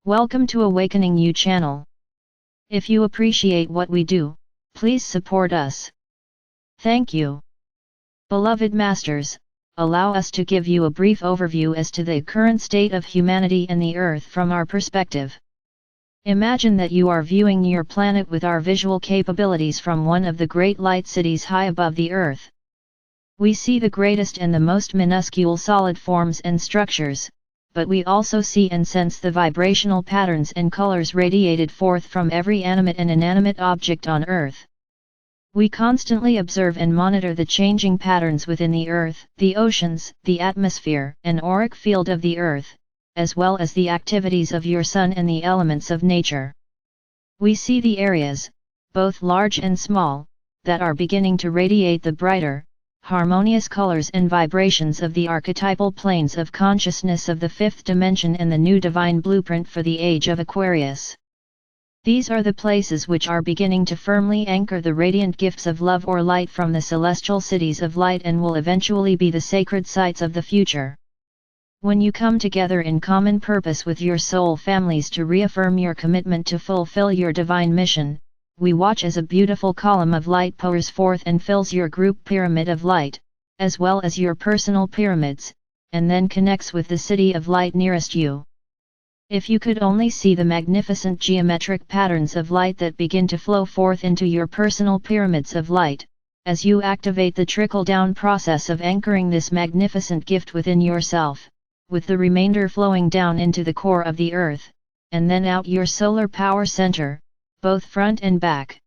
Welcome to Awakening You channel. If you appreciate what we do, please support us. Thank you. Beloved Masters, allow us to give you a brief overview as to the current state of humanity and the Earth from our perspective. Imagine that you are viewing your planet with our visual capabilities from one of the great light cities high above the Earth. We see the greatest and the most minuscule solid forms and structures, but we also see and sense the vibrational patterns and colors radiated forth from every animate and inanimate object on Earth. We constantly observe and monitor the changing patterns within the Earth, the oceans, the atmosphere and auric field of the Earth, as well as the activities of your Sun and the elements of nature. We see the areas, both large and small, that are beginning to radiate the brighter, harmonious colors and vibrations of the archetypal planes of consciousness of the fifth dimension and the new divine blueprint for the age of Aquarius. These are the places which are beginning to firmly anchor the radiant gifts of love or light from the celestial cities of light and will eventually be the sacred sites of the future. When you come together in common purpose with your soul families to reaffirm your commitment to fulfill your divine mission, we watch as a beautiful column of light pours forth and fills your group pyramid of light, as well as your personal pyramids, and then connects with the city of light nearest you. If you could only see the magnificent geometric patterns of light that begin to flow forth into your personal pyramids of light, as you activate the trickle-down process of anchoring this magnificent gift within yourself, with the remainder flowing down into the core of the Earth, and then out your solar power center, both front and back.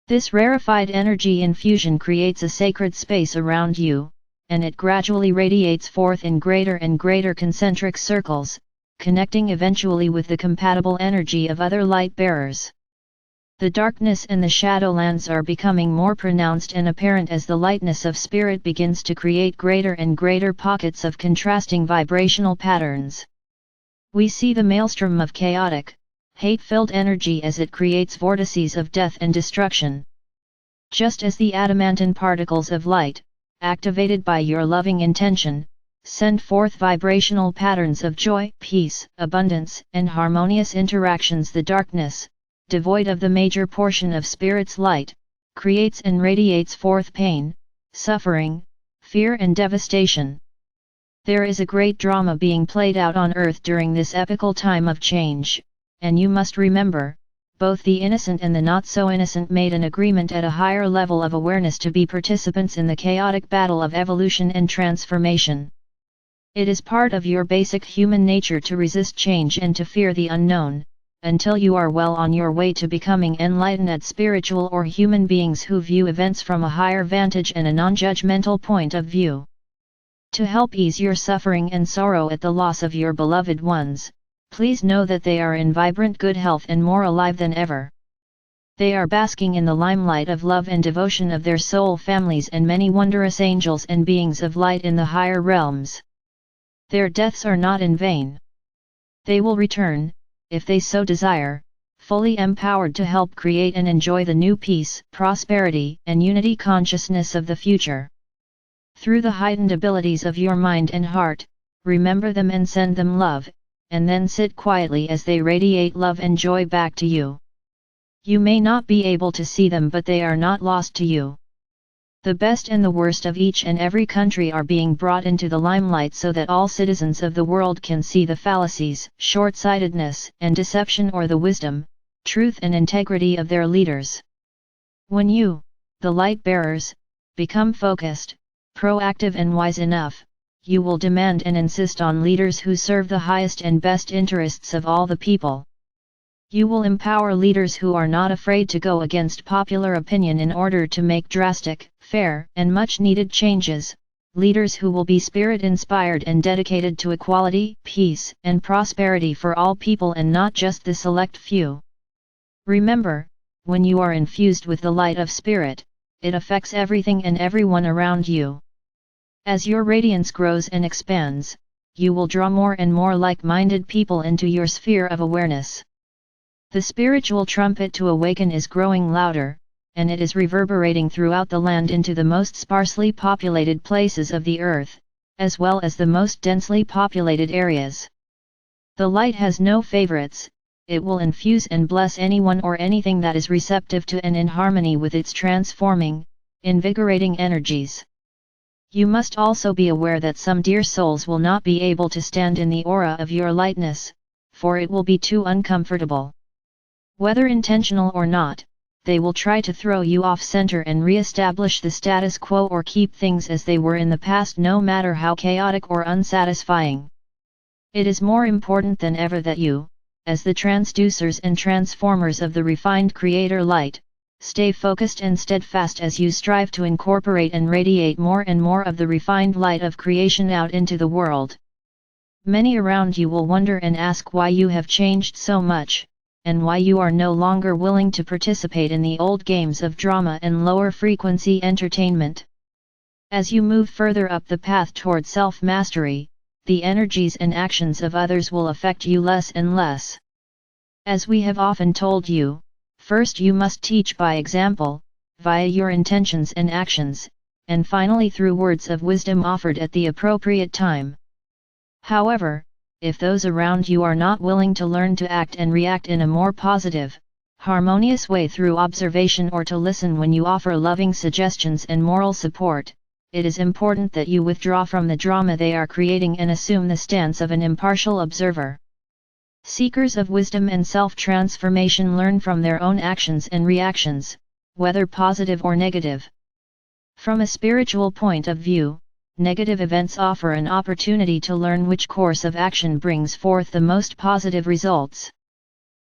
This rarefied energy infusion creates a sacred space around you, and it gradually radiates forth in greater and greater concentric circles, connecting eventually with the compatible energy of other light bearers. The darkness and the shadowlands are becoming more pronounced and apparent as the lightness of spirit begins to create greater and greater pockets of contrasting vibrational patterns. We see the maelstrom of chaotic, hate-filled energy as it creates vortices of death and destruction. Just as the adamantine particles of light, activated by your loving intention, send forth vibrational patterns of joy, peace, abundance, and harmonious interactions, the darkness, devoid of the major portion of Spirit's light, creates and radiates forth pain, suffering, fear and devastation. There is a great drama being played out on Earth during this epical time of change, and you must remember, both the innocent and the not-so-innocent made an agreement at a higher level of awareness to be participants in the chaotic battle of evolution and transformation. It is part of your basic human nature to resist change and to fear the unknown, until you are well on your way to becoming enlightened spiritual or human beings who view events from a higher vantage and a non-judgmental point of view. To help ease your suffering and sorrow at the loss of your beloved ones, please know that they are in vibrant good health and more alive than ever. They are basking in the limelight of love and devotion of their soul families and many wondrous angels and beings of light in the higher realms. Their deaths are not in vain. They will return, if they so desire, fully empowered to help create and enjoy the new peace, prosperity, and unity consciousness of the future. Through the heightened abilities of your mind and heart, remember them and send them love, and then sit quietly as they radiate love and joy back to you. You may not be able to see them, but they are not lost to you. The best and the worst of each and every country are being brought into the limelight so that all citizens of the world can see the fallacies, short-sightedness, and deception or the wisdom, truth and integrity of their leaders. When you, the light bearers, become focused, proactive and wise enough, you will demand and insist on leaders who serve the highest and best interests of all the people. You will empower leaders who are not afraid to go against popular opinion in order to make drastic, fair, and much-needed changes, leaders who will be spirit-inspired and dedicated to equality, peace, and prosperity for all people and not just the select few. Remember, when you are infused with the light of spirit, it affects everything and everyone around you. As your radiance grows and expands, you will draw more and more like-minded people into your sphere of awareness. The spiritual trumpet to awaken is growing louder, and it is reverberating throughout the land into the most sparsely populated places of the earth, as well as the most densely populated areas. The light has no favorites, it will infuse and bless anyone or anything that is receptive to and in harmony with its transforming, invigorating energies. You must also be aware that some dear souls will not be able to stand in the aura of your lightness, for it will be too uncomfortable. Whether intentional or not, they will try to throw you off center and re-establish the status quo or keep things as they were in the past, no matter how chaotic or unsatisfying. It is more important than ever that you, as the transducers and transformers of the refined Creator light, stay focused and steadfast as you strive to incorporate and radiate more and more of the refined light of creation out into the world. Many around you will wonder and ask why you have changed so much, and why you are no longer willing to participate in the old games of drama and lower frequency entertainment. As you move further up the path toward self-mastery, the energies and actions of others will affect you less and less. As we have often told you, first you must teach by example, via your intentions and actions, and finally through words of wisdom offered at the appropriate time. However, if those around you are not willing to learn to act and react in a more positive, harmonious way through observation or to listen when you offer loving suggestions and moral support, it is important that you withdraw from the drama they are creating and assume the stance of an impartial observer. Seekers of wisdom and self-transformation learn from their own actions and reactions, whether positive or negative. From a spiritual point of view, negative events offer an opportunity to learn which course of action brings forth the most positive results.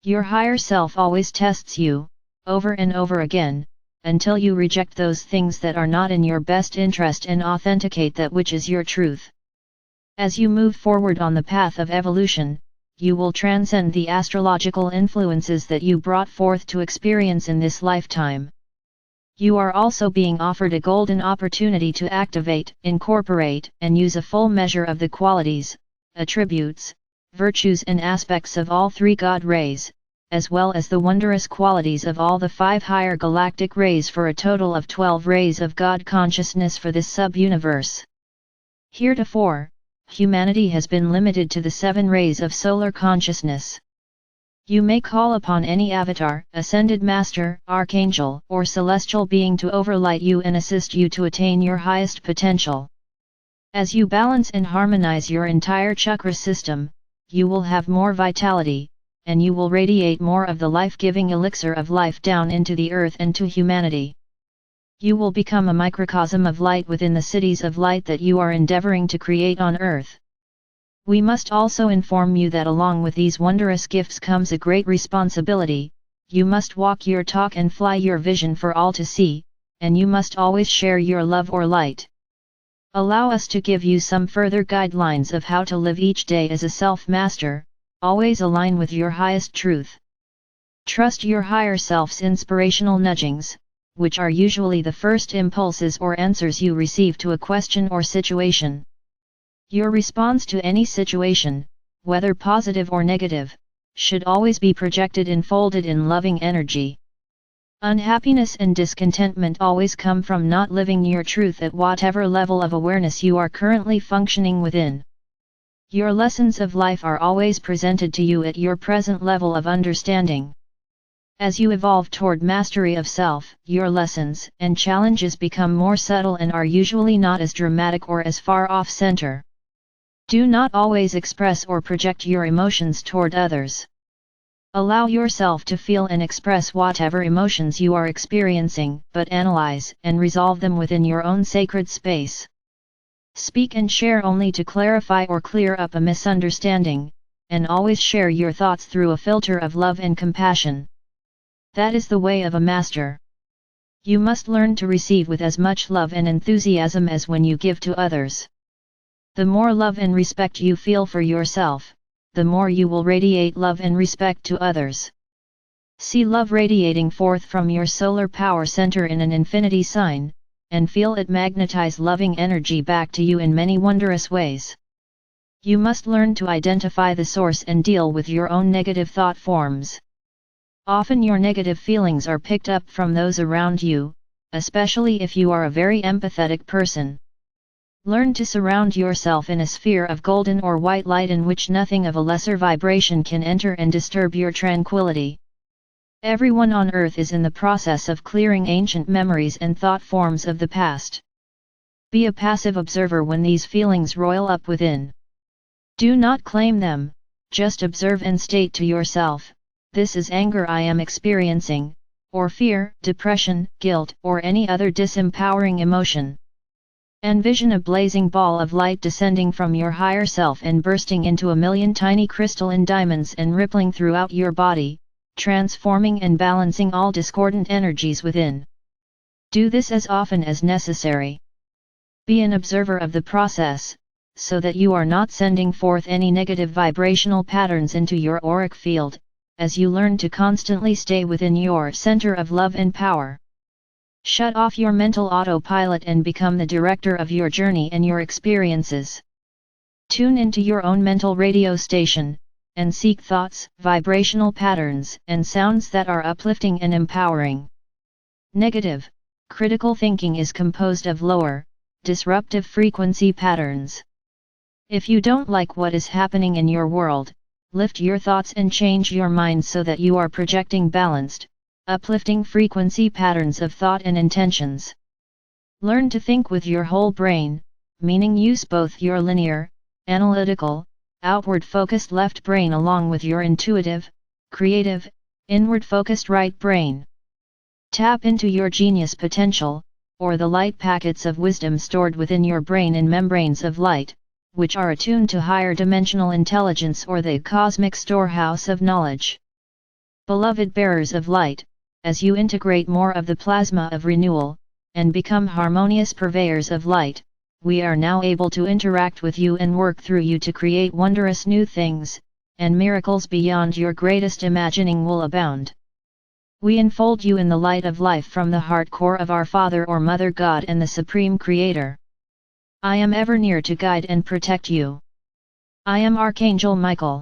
Your higher self always tests you, over and over again, until you reject those things that are not in your best interest and authenticate that which is your truth. As you move forward on the path of evolution, you will transcend the astrological influences that you brought forth to experience in this lifetime. You are also being offered a golden opportunity to activate, incorporate, and use a full measure of the qualities, attributes, virtues and aspects of all three God rays, as well as the wondrous qualities of all the 5 higher galactic rays for a total of 12 rays of God consciousness for this sub-universe. Heretofore, humanity has been limited to the 7 rays of solar consciousness. You may call upon any avatar, ascended master, archangel, or celestial being to overlight you and assist you to attain your highest potential. As you balance and harmonize your entire chakra system, you will have more vitality, and you will radiate more of the life-giving elixir of life down into the earth and to humanity. You will become a microcosm of light within the cities of light that you are endeavoring to create on earth. We must also inform you that along with these wondrous gifts comes a great responsibility. You must walk your talk and fly your vision for all to see, and you must always share your love or light. Allow us to give you some further guidelines of how to live each day as a self-master, always align with your highest truth. Trust your higher self's inspirational nudgings, which are usually the first impulses or answers you receive to a question or situation. Your response to any situation, whether positive or negative, should always be projected and folded in loving energy. Unhappiness and discontentment always come from not living your truth at whatever level of awareness you are currently functioning within. Your lessons of life are always presented to you at your present level of understanding. As you evolve toward mastery of self, your lessons and challenges become more subtle and are usually not as dramatic or as far off center. Do not always express or project your emotions toward others. Allow yourself to feel and express whatever emotions you are experiencing, but analyze and resolve them within your own sacred space. Speak and share only to clarify or clear up a misunderstanding, and always share your thoughts through a filter of love and compassion. That is the way of a master. You must learn to receive with as much love and enthusiasm as when you give to others. The more love and respect you feel for yourself, the more you will radiate love and respect to others. See love radiating forth from your solar power center in an infinity sign, and feel it magnetize loving energy back to you in many wondrous ways. You must learn to identify the source and deal with your own negative thought forms. Often your negative feelings are picked up from those around you, especially if you are a very empathetic person. Learn to surround yourself in a sphere of golden or white light in which nothing of a lesser vibration can enter and disturb your tranquility. Everyone on earth is in the process of clearing ancient memories and thought forms of the past. Be a passive observer when these feelings roil up within. Do not claim them, just observe and state to yourself, "This is anger I am experiencing," or fear, depression, guilt, or any other disempowering emotion. Envision a blazing ball of light descending from your higher self and bursting into a million tiny crystalline diamonds and rippling throughout your body, transforming and balancing all discordant energies within. Do this as often as necessary. Be an observer of the process, so that you are not sending forth any negative vibrational patterns into your auric field, as you learn to constantly stay within your center of love and power. Shut off your mental autopilot and become the director of your journey and your experiences. Tune into your own mental radio station, and seek thoughts, vibrational patterns, and sounds that are uplifting and empowering. Negative, critical thinking is composed of lower, disruptive frequency patterns. If you don't like what is happening in your world, lift your thoughts and change your mind so that you are projecting balanced, uplifting frequency patterns of thought and intentions. Learn to think with your whole brain, meaning use both your linear, analytical, outward-focused left brain along with your intuitive, creative, inward-focused right brain. Tap into your genius potential, or the light packets of wisdom stored within your brain in membranes of light, which are attuned to higher dimensional intelligence or the cosmic storehouse of knowledge. Beloved bearers of light, as you integrate more of the plasma of renewal, and become harmonious purveyors of light, we are now able to interact with you and work through you to create wondrous new things, and miracles beyond your greatest imagining will abound. We enfold you in the light of life from the heart core of our Father or Mother God and the Supreme Creator. I am ever near to guide and protect you. I am Archangel Michael.